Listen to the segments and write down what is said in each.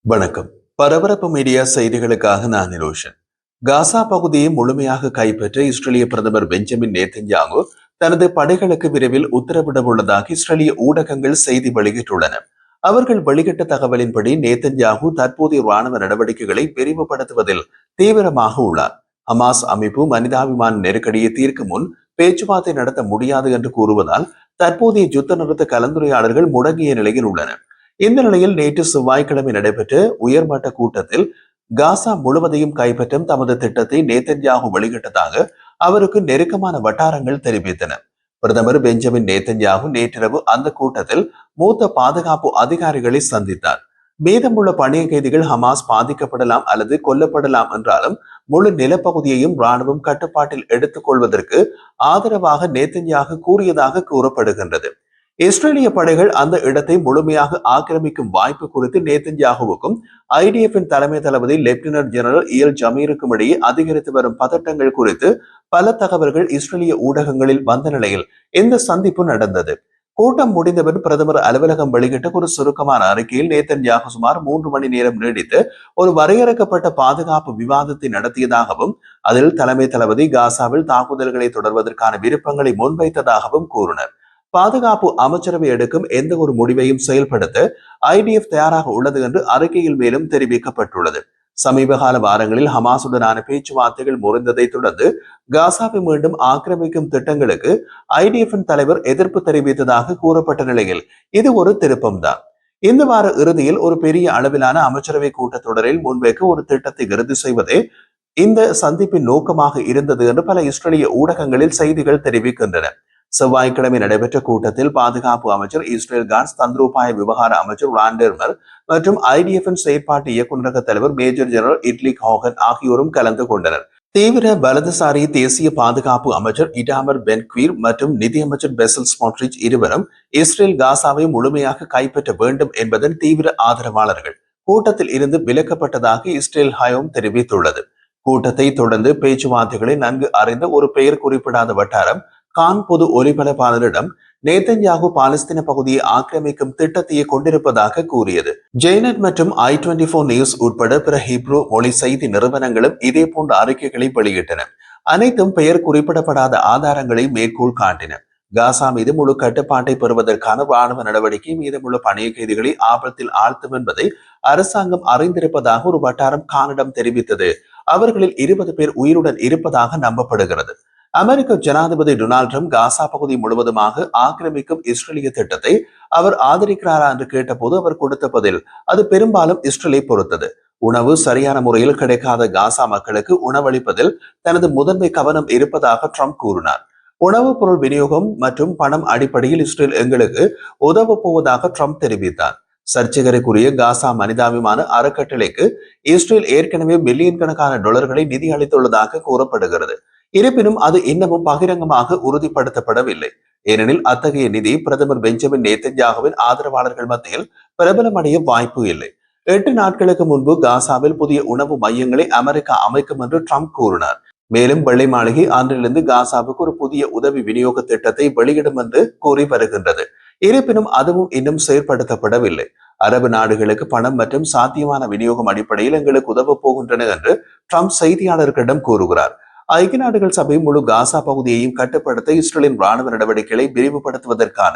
வணக்கம். பரபரப்பு மீடியா செய்திகளுக்காக நான் நிரோஷன். காசா பகுதியை முழுமையாக கைப்பற்ற இஸ்ரேலிய பிரதமர் பெஞ்சமின் நேத்தன்யாகு தனது படைகளுக்கு விரைவில் உத்தரவிட உள்ளதாக இஸ்ரேலிய ஊடகங்கள் செய்தி வெளியிட்டுள்ளன. அவர்கள் வெளியிட்ட தகவலின்படி நேத்தன்யாகு தற்போதைய ராணுவ நடவடிக்கைகளை விரிவுபடுத்துவதில் தீவிரமாக உள்ளார். ஹமாஸ் அமைப்பு மனிதாபிமான நெருக்கடியை தீர்க்கும் முன் பேச்சுவார்த்தை நடத்த முடியாது என்று கூறுவதால் தற்போதைய யுத்த நிறுத்த கலந்துரையாடல்கள் முடங்கிய நிலையில் உள்ளன. இந்த நிலையில் நேற்று செவ்வாய்க்கிழமை நடைபெற்ற உயர்மட்ட கூட்டத்தில் காசா முழுவதையும் கைப்பற்றும் தமது திட்டத்தை நேத்தன்யாகு வெளியிட்டதாக அவருக்கு நெருக்கமான வட்டாரங்கள் தெரிவித்தன. பிரதமர் பெஞ்சமின் நேத்தன்யாகு நேற்றிரவு அந்த கூட்டத்தில் மூத்த பாதுகாப்பு அதிகாரிகளை சந்தித்தார். மீதமுள்ள பணிய கைதிகள் ஹமாஸ் பாதிக்கப்படலாம் அல்லது கொல்லப்படலாம் என்றாலும் முழு நிலப்பகுதியையும் ராணுவம் கட்டுப்பாட்டில் எடுத்துக் கொள்வதற்கு ஆதரவாக நேத்தன்யாகு கூறியதாக கூறப்படுகின்றது. இஸ்ரேலிய படைகள் அந்த இடத்தை முழுமையாக ஆக்கிரமிக்கும் வாய்ப்பு குறித்து நேத்தன்யாகுவுக்கும் ஐடிஎஃப்பின் தலைமை தளபதி லெப்டினன்ட் ஜெனரல் இயல் ஜமீருக்கும் இடையே அதிகரித்து வரும் பதட்டங்கள் குறித்து பல தகவல்கள் இஸ்ரேலிய ஊடகங்களில் வந்த நிலையில் இந்த சந்திப்பு நடந்தது. கூட்டம் முடிந்தபின் பிரதமர் அலுவலகம் வெளியிட்ட ஒரு சுருக்கமான அறிக்கையில் நேத்தன்யாகு சுமார் 3 மணி நேரம் நீடித்து ஒரு வரையறுக்கப்பட்ட பாதுகாப்பு விவாதத்தை நடத்தியதாகவும் அதில் தலைமை தளபதி காசாவில் தாக்குதல்களை தொடர்வதற்கான விருப்பங்களை முன்வைத்ததாகவும் கூறினர். பாதுகாப்பு அமைச்சரவை எடுக்கும் எந்த ஒரு முடிவையும் செயல்படுத்த ஐடிஎஃப் தயாராக உள்ளது என்று அறிக்கையில் மேலும் தெரிவிக்கப்பட்டுள்ளது. சமீப கால வாரங்களில் ஹமாசுடனான பேச்சுவார்த்தைகள் முறிந்ததை தொடர்ந்து காசாவை மீண்டும் ஆக்கிரமிக்கும் திட்டங்களுக்கு ஐடிஎஃப்பின் தலைவர் எதிர்ப்பு தெரிவித்ததாக கூறப்பட்ட நிலையில் இது ஒரு திருப்பம்தான். இந்த வார இறுதியில் ஒரு பெரிய அளவிலான அமைச்சரவை கூட்டத்தொடரில் முன்வைக்க ஒரு திட்டத்தை இறுதி செய்வதே இந்த சந்திப்பின் நோக்கமாக இருந்தது என்று பல இஸ்ரேலிய ஊடகங்களில் செய்திகள் தெரிவிக்கின்றன. செவ்வாய்க்கிழமை நடைபெற்ற கூட்டத்தில் பாதுகாப்பு அமைச்சர் இஸ்ரேல் கான்ஸ், தந்திரோபாய விவகார அமைச்சர் ராண்டர்மர் மற்றும் ஐடிஎஃப்பின் செயற்பாட்டு இயக்குநரக தலைவர் மேஜர் ஜெனரல் இட்லிக் ஹோகன் ஆகியோரும் கலந்து கொண்டனர். தீவிர வலதுசாரி தேசிய பாதுகாப்பு அமைச்சர் இடாமர் பென்க்வீர் மற்றும் நிதியமைச்சர் பெசல் ஸ்மோட்ரிச் இருவரும் இஸ்ரேல் காசாவை முழுமையாக கைப்பற்ற வேண்டும் என்பதன் தீவிர ஆதரவாளர்கள். கூட்டத்தில் இருந்து விலக்கப்பட்டதாக இஸ்ரேல் ஹயோம் தெரிவித்துள்ளது. கூட்டத்தை தொடர்ந்து பேச்சுவார்த்தைகளை நன்கு அறிந்த ஒரு பெயர் குறிப்பிடாத வட்டாரம் கான் பொது ஒலிபரப்பாளரிடம் நேத்தன்யாகு பாலஸ்தீன பகுதியை ஆக்கிரமிக்கும் திட்டத்தையே கொண்டிருப்பதாக கூறியது. ஜெய்னட் மற்றும் i24 நியூஸ் உட்பட பிற ஹீப்ரு மொழி செய்தி நிறுவனங்களும் இதே போன்ற அறிக்கைகளை வெளியிட்டன. அனைத்தும் பெயர் குறிப்பிடப்படாத ஆதாரங்களை மேற்கோள் காட்டின. காசா மீது முழு கட்டுப்பாட்டை பெறுவதற்கான ராணுவ நடவடிக்கை மீதமுள்ள பணிய கைதிகளை ஆபத்தில் ஆழ்த்தும் என்பதை அரசாங்கம் அறிந்திருப்பதாக ஒரு வட்டாரம் கானிடம் தெரிவித்தது. அவர்களில் 20 பேர் உயிருடன் இருப்பதாக நம்பப்படுகிறது. அமெரிக்க ஜனாதிபதி டொனால்ட் ட்ரம்ப் காசா பகுதி முழுவதுமாக ஆக்கிரமிக்கும் இஸ்ரேலிய திட்டத்தை அவர் ஆதரிக்கிறாரா என்று கேட்டபோது அவர் கொடுத்த பதில் அது பெரும்பாலும் இஸ்ரேலை பொறுத்தது. உணவு சரியான முறையில் கிடைக்காத காசா மக்களுக்கு உணவளிப்பதில் தனது முதன்மை கவனம் இருப்பதாக ட்ரம்ப் கூறினார். உணவுப் பொருள் விநியோகம் மற்றும் பணம் அடிப்படையில் இஸ்ரேல் எங்களுக்கு உதவ போவதாக ட்ரம்ப் தெரிவித்தார். சர்ச்சைகளுக்குரிய காசா மனிதாபிமான அறக்கட்டளைக்கு இஸ்ரேல் ஏற்கனவே மில்லியன் கணக்கான டாலர்களை நிதி அளித்துள்ளதாக கூறப்படுகிறது. இருப்பினும் அது இன்னமும் பகிரங்கமாக உறுதிப்படுத்தப்படவில்லை. ஏனெனில் அத்தகைய நிதி பிரதமர் பெஞ்சமின் நேத்தன்யாகுவின் ஆதரவாளர்கள் மத்தியில் பிரபலமடைய வாய்ப்பு இல்லை. 8 நாட்களுக்கு முன்பு காசாவில் புதிய உணவு மையங்களை அமெரிக்கா அமைக்கும் என்று ட்ரம்ப் கூறினார். மேலும் வெள்ளை மாளிகை அன்றிலிருந்து காசாவுக்கு ஒரு புதிய உதவி விநியோக திட்டத்தை வெளியிடும் என்று கூறி வருகின்றது. இருப்பினும் அதுவும் இன்னும் செயற்படுத்தப்படவில்லை. அரபு நாடுகளுக்கு பணம் மற்றும் சாத்தியமான விநியோகம் அடிப்படையில் எங்களுக்கு உதவ போகின்றன என்று ட்ரம்ப் செய்தியாளர்களிடம் கூறுகிறார். ஐக்கிய நாடுகள் சபை முழு காசா பகுதியையும் கட்டுப்படுத்த இஸ்ரேலின் ராணுவ நடவடிக்கைகளை விரிவுபடுத்துவதற்கான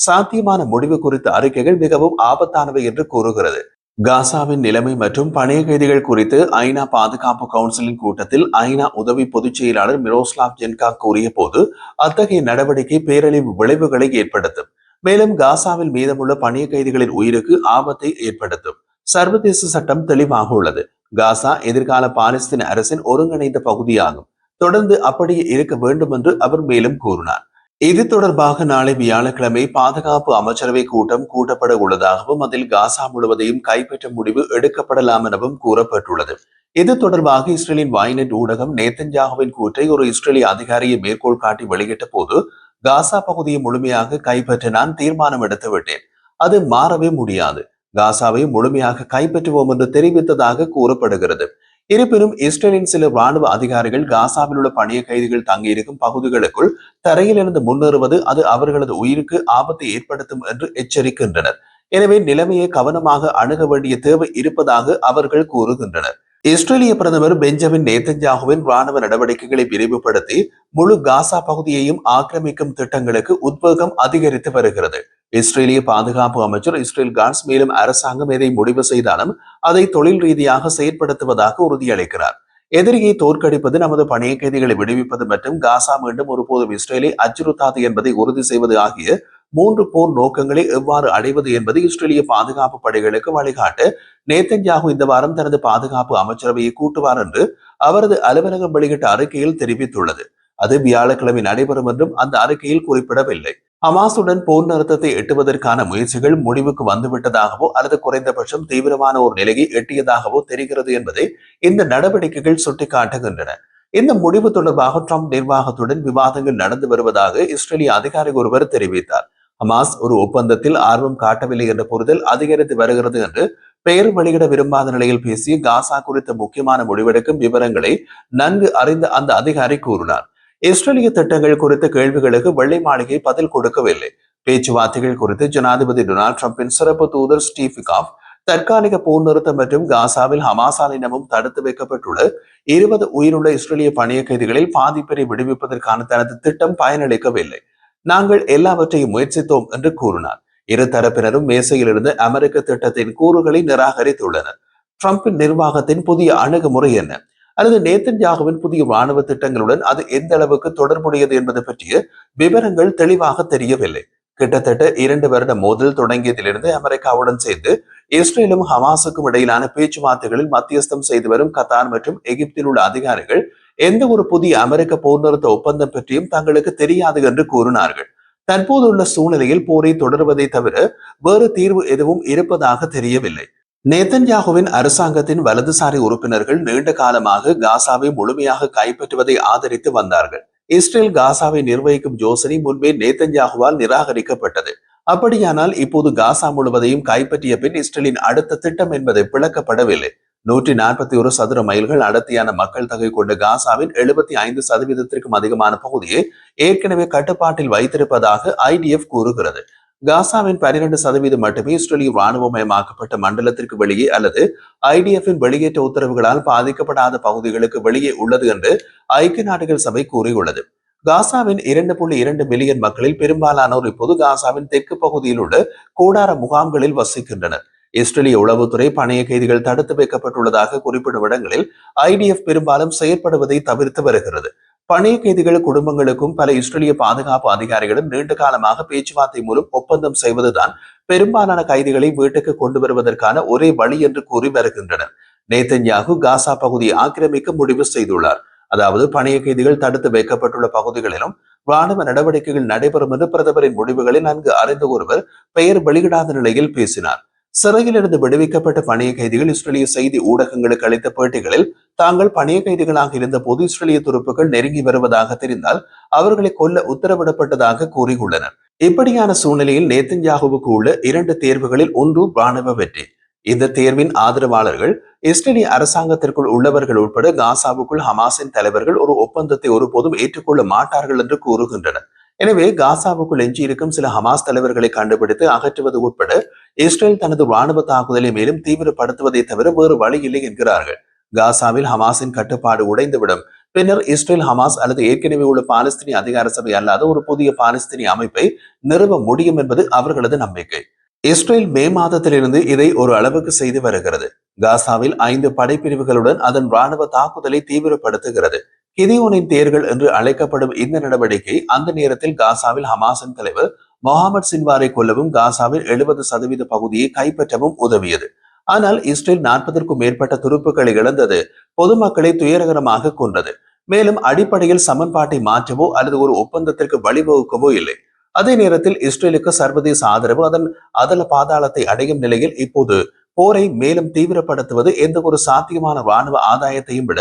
சாத்தியமான முடிவு குறித்த அறிக்கைகள் மிகவும் ஆபத்தானவை என்று கூறுகிறது. காசாவின் நிலைமை மற்றும் பணைய கைதிகள் குறித்து ஐநா பாதுகாப்பு கவுன்சிலின் கூட்டத்தில் ஐநா உதவி பொதுச் செயலாளர் மிரோஸ்லாவ் ஜென்கா கூறிய போது அத்தகைய நடவடிக்கை பேரழிவு விளைவுகளை ஏற்படுத்தும். மேலும் காசாவில் மீதமுள்ள பணைய கைதிகளின் உயிருக்கு ஆபத்தை ஏற்படுத்தும். சர்வதேச சட்டம் தெளிவாக உள்ளது. காசா எதிர்கால பாலஸ்தீன அரசின் ஒருங்கிணைந்த பகுதியாகும். தொடர்ந்து அப்படியே இருக்க வேண்டும் என்று அவர் மேலும் கூறினார். இது தொடர்பாக நாளை வியாழக்கிழமை பாதுகாப்பு அமைச்சரவை கூட்டம் கூட்டப்பட உள்ளதாகவும் அதில் காசா முழுவதையும் கைப்பற்ற முடிவு எடுக்கப்படலாம் எனவும் கூறப்பட்டுள்ளது. இது தொடர்பாக இஸ்ரேலின் வாய்நெட் ஊடகம் நேத்தன்யாகுவின் கூற்றை ஒரு இஸ்ரேலிய அதிகாரியை மேற்கோள் காட்டி வெளியிட்ட போது காசா பகுதியை முழுமையாக கைப்பற்ற நான் தீர்மானம் எடுத்து விட்டேன். அது மாறவே முடியாது. காசாவை முழுமையாக கைப்பற்றுவோம் என்று தெரிவித்ததாக கூறப்படுகிறது. இருப்பினும் இஸ்ரேலின் சில ராணுவ அதிகாரிகள் காசாவில் உள்ள பணிய கைதிகள் தங்கியிருக்கும் பகுதிகளுக்குள் தரையிலிருந்து முன்னேறுவது அது அவர்களது உயிருக்கு ஆபத்தை ஏற்படுத்தும் என்று எச்சரிக்கின்றனர். எனவே நிலைமையை கவனமாக அணுக வேண்டிய தேவை இருப்பதாக அவர்கள் கூறுகின்றனர். இஸ்ரேலிய பிரதமர் பெஞ்சமின் நேதன்யாகுவின் ராணுவ நடவடிக்கைகளை விரிவுபடுத்தி முழு காசா பகுதியையும் ஆக்கிரமிக்கும் திட்டங்களுக்கு உத்வேகம் அதிகரித்து வருகிறது. இஸ்ரேலிய பாதுகாப்பு அமைச்சர் இஸ்ரேல் காட்ஸ் மேலும் அரசாங்கம் எதை முடிவு செய்தாலும் அதை தொழில் ரீதியாக செயற்படுத்துவதாக உறுதியளிக்கிறார். எதிரியை தோற்கடிப்பது, நமது பணிய கைதிகளை விடுவிப்பது மற்றும் காசா மீண்டும் ஒருபோதும் இஸ்ரேலை அச்சுறுத்தாது என்பதை உறுதி செய்வது ஆகிய 3 போர் நோக்கங்களை எவ்வாறு அடைவது என்பது இஸ்ரேலிய பாதுகாப்பு படைகளுக்கு வழிகாட்ட நேதன்யாகு இந்த வாரம் தனது பாதுகாப்பு அமைச்சரவையை கூட்டுவார் என்று அவரது அலுவலகம் வெளியிட்ட அறிக்கையில் தெரிவித்துள்ளது. அது வியாழக்கிழமை நடைபெறும் என்றும் அந்த அறிக்கையில் குறிப்பிடவில்லை. ஹமாசுடன் போர் நிறுத்தத்தை எட்டுவதற்கான முயற்சிகள் முடிவுக்கு வந்துவிட்டதாகவோ அல்லது குறைந்தபட்சம் தீவிரமான ஒரு நிலையை எட்டியதாகவோ தெரிகிறது என்பதை இந்த நடவடிக்கைகள் சுட்டிக்காட்டுகின்றன. இந்த முடிவு தொடர்பாக ட்ரம்ப் நிர்வாகத்துடன் விவாதங்கள் நடந்து வருவதாக இஸ்ரேலிய அதிகாரி ஒருவர் தெரிவித்தார். ஹமாஸ் ஒரு ஒப்பந்தத்தில் ஆர்வம் காட்டவில்லை என்ற புரிதல் அதிகரித்து வருகிறது என்று பெயர் வெளியிட விரும்பாத நிலையில் பேசிய காசா குறித்த முக்கியமான முடிவெடுக்கும் விவரங்களை நன்கு அறிந்த அந்த அதிகாரி கூறினார். இஸ்ரேலிய திட்டங்கள் குறித்த கேள்விகளுக்கு வெள்ளை மாளிகை பதில் கொடுக்கவில்லை. பேச்சுவார்த்தைகள் குறித்து ஜனாதிபதி டொனால்டு டிரம்பின் சிறப்பு தூதர் ஸ்டீவ் விகாப் தற்காலிக போர் நிறுத்தம் மற்றும் காசாவில் ஹமாஸால் இனமும் தடுத்து வைக்கப்பட்டுள்ள 20 உயிருள்ள இஸ்ரேலிய பணிய கைதிகளில் பாதி பேரை விடுவிப்பதற்கான தனது திட்டம் பயனளிக்கவில்லை. நாங்கள் எல்லாவற்றையும் முயற்சித்தோம் என்று கூறினார். இரு தரப்பினரும் மேசையில் இருந்து அமெரிக்க திட்டத்தின் கூறுகளை நிராகரித்துள்ளனர். டிரம்பின் நிர்வாகத்தின் புதிய அணுகுமுறை என்ன, அல்லது நேதன்யாகுவின் புதிய ராணுவ திட்டங்களுடன் அது எந்த அளவுக்கு தொடர்புடையது என்பது பற்றிய விவரங்கள் தெளிவாக தெரியவில்லை. கிட்டத்தட்ட 2 வருட மோதல் தொடங்கியதிலிருந்து அமெரிக்காவுடன் சேர்ந்து இஸ்ரேலும் ஹமாஸுக்கும் இடையிலான பேச்சுவார்த்தைகளில் மத்தியஸ்தம் செய்து வரும் கத்தார் மற்றும் எகிப்தில் உள்ள அதிகாரிகள் எந்த ஒரு புதிய அமெரிக்க போர் நிறுத்த ஒப்பந்தம் பற்றியும் தங்களுக்கு தெரியாது என்று கூறினார்கள். தற்போதுள்ள சூழ்நிலையில் போரை தொடர்வதை தவிர வேறு தீர்வு எதுவும் இருப்பதாக தெரியவில்லை. நேதன்யாகுவின் அரசாங்கத்தின் வலதுசாரி உறுப்பினர்கள் நீண்ட காலமாக காசாவை முழுமையாக கைப்பற்றுவதை ஆதரித்து வந்தார்கள். இஸ்ரேல் காசாவை நிர்வகிக்கும் யோசனை முன்பே நேதன்யாகுவால் நிராகரிக்கப்பட்டது. அப்படியானால் இப்போது காசா முழுவதையும் கைப்பற்றிய பின் இஸ்ரேலின் அடுத்த திட்டம் என்பது விளக்கப்படவில்லை. 141 சதுர மைல்கள் அடர்த்தியான மக்கள் தொகை கொண்ட காசாவின் 75% அதிகமான பகுதியை ஏற்கனவே கட்டுப்பாட்டில் வைத்திருப்பதாக IDF கூறுகிறது. காசாவின் 12% மட்டுமே இஸ்ரேலிய ராணுவமயமாக்கப்பட்ட மண்டலத்திற்கு வெளியே அல்லது IDF-இன் வெளியேற்ற உத்தரவுகளால் பாதிக்கப்படாத பகுதிகளுக்கு வெளியே உள்ளது என்று ஐக்கிய நாடுகள் சபை கூறியுள்ளது. காசாவின் 2.2 மில்லியன் மக்களில் பெரும்பாலானோர் இப்போது காசாவின் தெற்கு பகுதியில் உள்ள கூடார முகாம்களில் வசிக்கின்றனர். இஸ்ரேலிய உளவுத்துறை பணைய கைதிகள் தடுத்து வைக்கப்பட்டுள்ளதாக குறிப்பிடும் இடங்களில் IDF பெரும்பாலும் செயற்படுவதை தவிர்த்து வருகிறது. பணைய கைதிகள் குடும்பங்களுக்கும் பல இஸ்ரேலிய பாதுகாப்பு அதிகாரிகளும் நீண்ட காலமாக பேச்சுவார்த்தை மூலம் ஒப்பந்தம் செய்வதுதான் பெரும்பாலான கைதிகளை வீட்டுக்கு கொண்டு வருவதற்கான ஒரே வழி என்று கூறி வருகின்றனர். நேதன்யாகு காசா பகுதியை ஆக்கிரமிக்க முடிவு செய்துள்ளார். அதாவது பணைய கைதிகள் தடுத்து வைக்கப்பட்டுள்ள பகுதிகளிலும் ராணுவ நடவடிக்கைகள் நடைபெறும் என்று பிரதமரின் முடிவுகளை நன்கு அறிந்த ஒருவர் பெயர் வெளியிடாத நிலையில் பேசினார். சிறையிலிருந்து விடுவிக்கப்பட்ட பணைய கைதிகள் இஸ்ரேலிய செய்தி ஊடகங்களுக்கு அளித்த பேட்டிகளில் தாங்கள் பணைய கைதிகளாக இருந்த போது இஸ்ரேலிய துருப்புகள் நெருங்கி வருவதாக தெரிந்தால் அவர்களை கொல்ல உத்தரவிடப்பட்டதாக கூறியுள்ளனர். இப்படியான சூழ்நிலையில் நேதன்யாகுவுக்கு உள்ள 2 தேர்வுகளில் ஒன்று ராணுவ வெற்றி. இந்த தேர்வின் ஆதரவாளர்கள் இஸ்ரேலிய அரசாங்கத்திற்குள் உள்ளவர்கள் உட்பட காசாவுக்குள் ஹமாஸின் தலைவர்கள் ஒரு ஒப்பந்தத்தை ஒருபோதும் ஏற்றுக்கொள்ள மாட்டார்கள் என்று கூறுகின்றனர். எனவே காசாவுக்குள் எஞ்சியிருக்கும் சில ஹமாஸ் தலைவர்களை கண்டுபிடித்து அகற்றுவது உட்பட இஸ்ரேல் தனது ராணுவ தாக்குதலை மேலும் தீவிரப்படுத்துவதை தவிர வேறு வழி இல்லை என்கிறார்கள். காசாவில் ஹமாஸின் கட்டுப்பாடு உடைந்துவிடும். பின்னர் இஸ்ரேல் ஹமாஸ் அல்லது ஏற்கனவே உள்ள பாலஸ்தீனிய அதிகார சபை அல்லாத ஒரு புதிய பாலஸ்தீனிய அமைப்பை நிறுவ முடியும் என்பது அவர்களது நம்பிக்கை. இஸ்ரேல் மே மாதத்திலிருந்து இதை ஒரு அளவுக்கு செய்து வருகிறது. காசாவில் 5 படைப்பிரிவுகளுடன் அதன் ராணுவ தாக்குதலை தீவிரப்படுத்துகிறது. கிதியோனின் தேர்கள் என்று அழைக்கப்படும் இந்த நடவடிக்கை அந்த நேரத்தில் காசாவில் ஹமாஸின் தலைவர் முகமது சின்வாரை கொல்லவும் காசாவில் 70% பகுதியை கைப்பற்றவும் உதவியது. ஆனால் இஸ்ரேல் 40க்கும் மேற்பட்ட துருப்புக்களை இழந்தது பொதுமக்களை துயரகரமாக கொன்றது. மேலும் அடிப்படையில் சமன்பாட்டை மாற்றவோ அல்லது ஒரு ஒப்பந்தத்திற்கு வழிவகுக்கவோ இல்லை. அதே நேரத்தில் இஸ்ரேலுக்கு சர்வதேச ஆதரவு அதன் அதல பாதாளத்தை அடையும் நிலையில் இப்போது போரை மேலும் தீவிரப்படுத்துவது எந்த ஒரு சாத்தியமான ராணுவ ஆதாயத்தையும் விட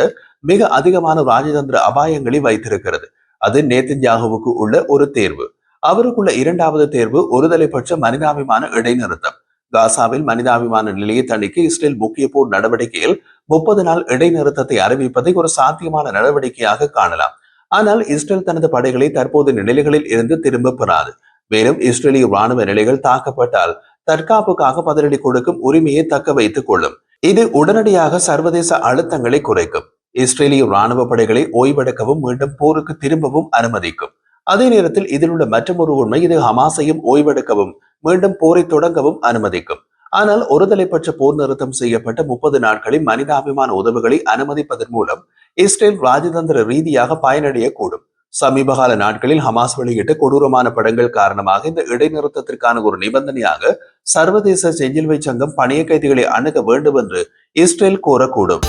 மிக அதிகமான ராஜதந்திர அபாயங்களை வைத்திருக்கிறது. அது நேதன்யாகுவுக்கு உள்ள ஒரு தேர்வு. அவருக்குள்ள 2வது தேர்வு ஒருதலைப்பட்ச மனிதாபிமான இடைநிறுத்தம். காசாவில் மனிதாபிமான நிலையை தணிக்க இஸ்ரேல் முக்கிய போர் நடவடிக்கையில் 30 நாள் இடைநிறுத்தத்தை அறிவிப்பதை ஒரு சாத்தியமான நடவடிக்கையாக காணலாம். ஆனால் இஸ்ரேல் தனது படைகளை தற்போது நிலைகளில் இருந்து திரும்ப பெறாது. மேலும் இஸ்ரேலிய ராணுவ நிலைகள் தாக்கப்பட்டால் தற்காப்புக்காக பதிலடி கொடுக்கும் உரிமையை தக்க வைத்துக் கொள்ளும். இது உடனடியாக சர்வதேச அழுத்தங்களை குறைக்கும். இஸ்ரேலிய ராணுவ படைகளை ஓய்வெடுக்கவும் மீண்டும் போருக்கு திரும்பவும் அனுமதிக்கும். அதே நேரத்தில் இதில் உள்ள மற்றொரு உண்மை, இது ஹமாஸையும் ஓய்வெடுக்கவும் மீண்டும் போரை தொடங்கவும் அனுமதிக்கும். ஆனால் ஒருதலைப்பட்ச போர் நிறுத்தம் செய்யப்பட்ட 30 நாட்களில் மனிதாபிமான உதவுகளை அனுமதிப்பதன் மூலம் இஸ்ரேல் ராஜதந்திர ரீதியாக பயனடையக்கூடும். சமீபகால நாட்களில் ஹமாஸ் வெளியிட்ட கொடூரமான படங்கள் காரணமாக இந்த இடைநிறுத்தத்திற்கான ஒரு நிபந்தனையாக சர்வதேச செஞ்சிலுவை சங்கம் பணைய கைதிகளை அணுக வேண்டும் என்று இஸ்ரேல் கோரக்கூடும்.